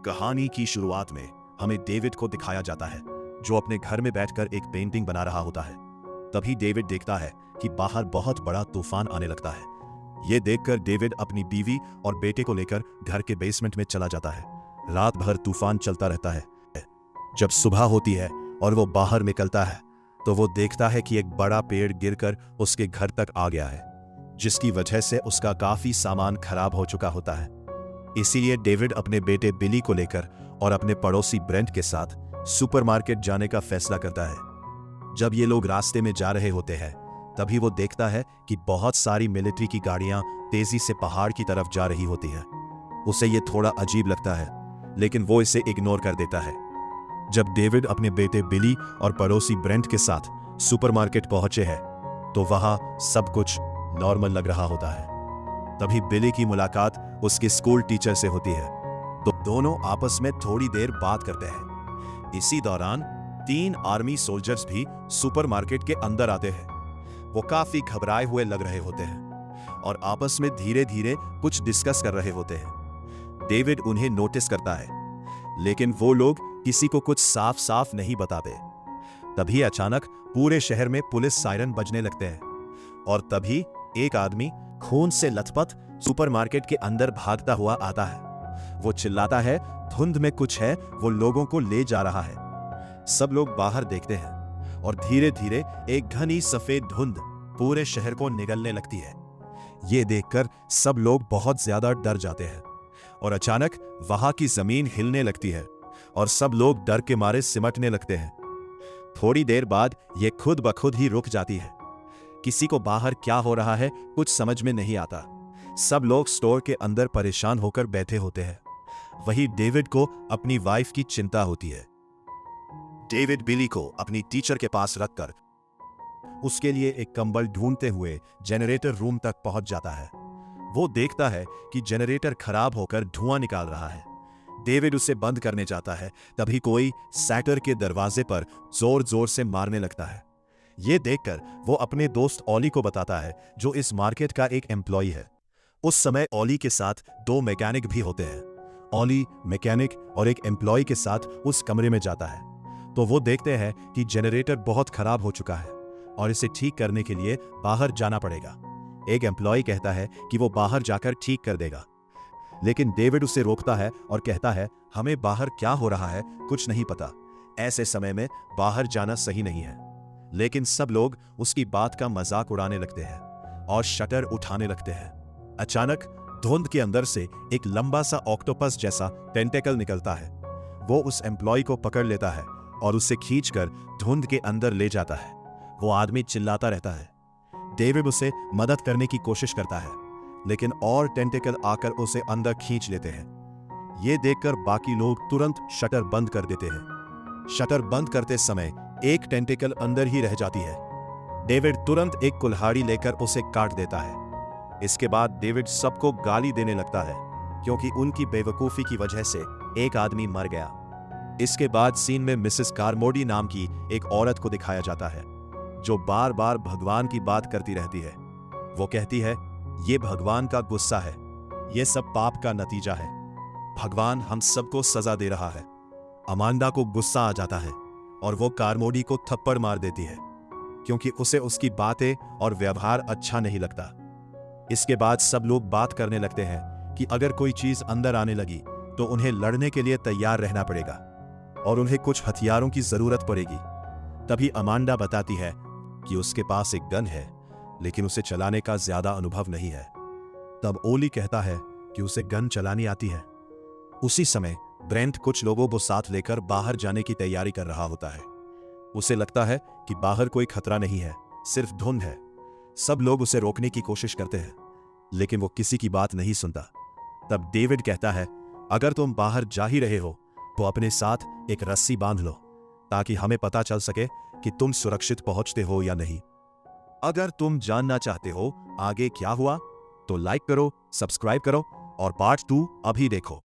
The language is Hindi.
कहानी की शुरुआत में हमें डेविड को दिखाया जाता है जो अपने घर में बैठकर एक पेंटिंग बना रहा होता है। तभी डेविड देखता है कि बाहर बहुत बड़ा तूफान आने लगता है। ये देखकर डेविड अपनी बीवी और बेटे को लेकर घर के बेसमेंट में चला जाता है। रात भर तूफान चलता रहता है। जब सुबह होती है और वो बाहर निकलता है तो वो देखता है कि एक बड़ा पेड़ गिरकर उसके घर तक आ गया है, जिसकी वजह से उसका काफी सामान खराब हो चुका होता है। इसीलिए डेविड अपने बेटे बिली को लेकर और अपने पड़ोसी ब्रेंट के साथ सुपरमार्केट जाने का फैसला करता है। जब ये लोग रास्ते में जा रहे होते हैं तभी वो देखता है कि बहुत सारी मिलिट्री की गाड़ियां तेजी से पहाड़ की तरफ जा रही होती हैं। उसे ये थोड़ा अजीब लगता है, लेकिन वो इसे इग्नोर कर देता है। जब डेविड अपने बेटे बिली और पड़ोसी ब्रेंट के साथ सुपरमार्केट पहुंचे हैं तो वहां सब कुछ नॉर्मल लग रहा होता है। तभी बिली की मुलाकात उसके स्कूल टीचर से होती है तो दोनों आपस में थोड़ी देर बात करते हैं। इसी दौरान 3 आर्मी सोल्जर्स भी सुपरमार्केट के अंदर आते हैं। वो काफी घबराए हुए लग रहे होते हैं और आपस में धीरे धीरे कुछ डिस्कस कर रहे होते हैं। डेविड उन्हें नोटिस करता है, लेकिन वो लोग किसी को कुछ साफ साफ नहीं बताते। तभी अचानक पूरे शहर में पुलिस सायरन बजने लगते हैं और तभी एक आदमी खून से लथपथ सुपरमार्केट के अंदर भागता हुआ आता है। वो चिल्लाता है, धुंध में कुछ है, वो लोगों को ले जा रहा है। सब लोग बाहर देखते हैं और धीरे धीरे एक घनी सफेद धुंध पूरे शहर को निगलने लगती है। ये देखकर सब लोग बहुत ज्यादा डर जाते हैं और अचानक वहां की जमीन हिलने लगती है और सब लोग डर के मारे सिमटने लगते हैं। थोड़ी देर बाद ये खुद ब खुद ही रुक जाती है। किसी को बाहर क्या हो रहा है कुछ समझ में नहीं आता। सब लोग स्टोर के अंदर परेशान होकर बैठे होते हैं। वहीं डेविड को अपनी वाइफ की चिंता होती है। डेविड बिली को अपनी टीचर के पास रखकर उसके लिए एक कंबल ढूंढते हुए जनरेटर रूम तक पहुंच जाता है। वो देखता है कि जनरेटर खराब होकर धुआं निकाल रहा है। डेविड उसे बंद करने जाता है, तभी कोई सैटर के दरवाजे पर जोर जोर से मारने लगता है। ये देखकर वो अपने दोस्त ऑली को बताता है, जो इस मार्केट का एक एम्प्लॉई है। उस समय ऑली के साथ 2 मैकेनिक भी होते हैं। ऑली मैकेनिक और एक एम्प्लॉई के साथ उस कमरे में जाता है तो वो देखते हैं कि जनरेटर बहुत खराब हो चुका है और इसे ठीक करने के लिए बाहर जाना पड़ेगा। एक एम्प्लॉई कहता है कि वो बाहर जाकर ठीक कर देगा, लेकिन डेविड उसे रोकता है और कहता है, हमें बाहर क्या हो रहा है कुछ नहीं पता, ऐसे समय में बाहर जाना सही नहीं है। लेकिन सब लोग उसकी बात का मजाक उड़ाने लगते हैं और शटर उठाने लगते हैं। अचानक धुंध के अंदर से एक लंबा सा ऑक्टोपस जैसा टेंटेकल निकलता है। वो उस एम्प्लॉय को पकड़ लेता है और उसे खींचकर धुंध के अंदर ले जाता है। वो आदमी चिल्लाता रहता है। डेविड उसे मदद करने की कोशिश करता है, लेकिन और टेंटेकल आकर उसे अंदर खींच लेते हैं। ये देखकर बाकी लोग तुरंत शटर बंद कर देते हैं। शटर बंद करते समय एक टेंटेकल अंदर ही रह जाती है। डेविड तुरंत एक कुल्हाड़ी लेकर उसे काट देता है। इसके बाद डेविड सबको गाली देने लगता है क्योंकि उनकी बेवकूफी की वजह से एक आदमी मर गया। इसके बाद सीन में मिसेस कारमोडी नाम की एक औरत को दिखाया जाता है जो बार बार भगवान की बात करती रहती है। वो कहती है, ये भगवान का गुस्सा है, ये सब पाप का नतीजा है, भगवान हम सबको सजा दे रहा है। अमांडा को गुस्सा आ जाता है और वो कारमोडी को थप्पड़ मार देती है क्योंकि उसे उसकी बातें और व्यवहार अच्छा नहीं लगता। इसके बाद सब लोग बात करने लगते हैं कि अगर कोई चीज अंदर आने लगी तो उन्हें लड़ने के लिए तैयार रहना पड़ेगा और उन्हें कुछ हथियारों की जरूरत पड़ेगी। तभी अमांडा बताती है कि उसके पास एक गन है, लेकिन उसे चलाने का ज्यादा अनुभव नहीं है। तब ओली कहता है कि उसे गन चलानी आती है। उसी समय ब्रेंट कुछ लोगों को साथ लेकर बाहर जाने की तैयारी कर रहा होता है। उसे लगता है कि बाहर कोई खतरा नहीं है, सिर्फ धुंध है। सब लोग उसे रोकने की कोशिश करते हैं, लेकिन वो किसी की बात नहीं सुनता। तब डेविड कहता है, अगर तुम बाहर जा ही रहे हो तो अपने साथ एक रस्सी बांध लो ताकि हमें पता चल सके कि तुम सुरक्षित पहुंचते हो या नहीं। अगर तुम जानना चाहते हो आगे क्या हुआ तो लाइक करो, सब्सक्राइब करो और पार्ट 2 अभी देखो।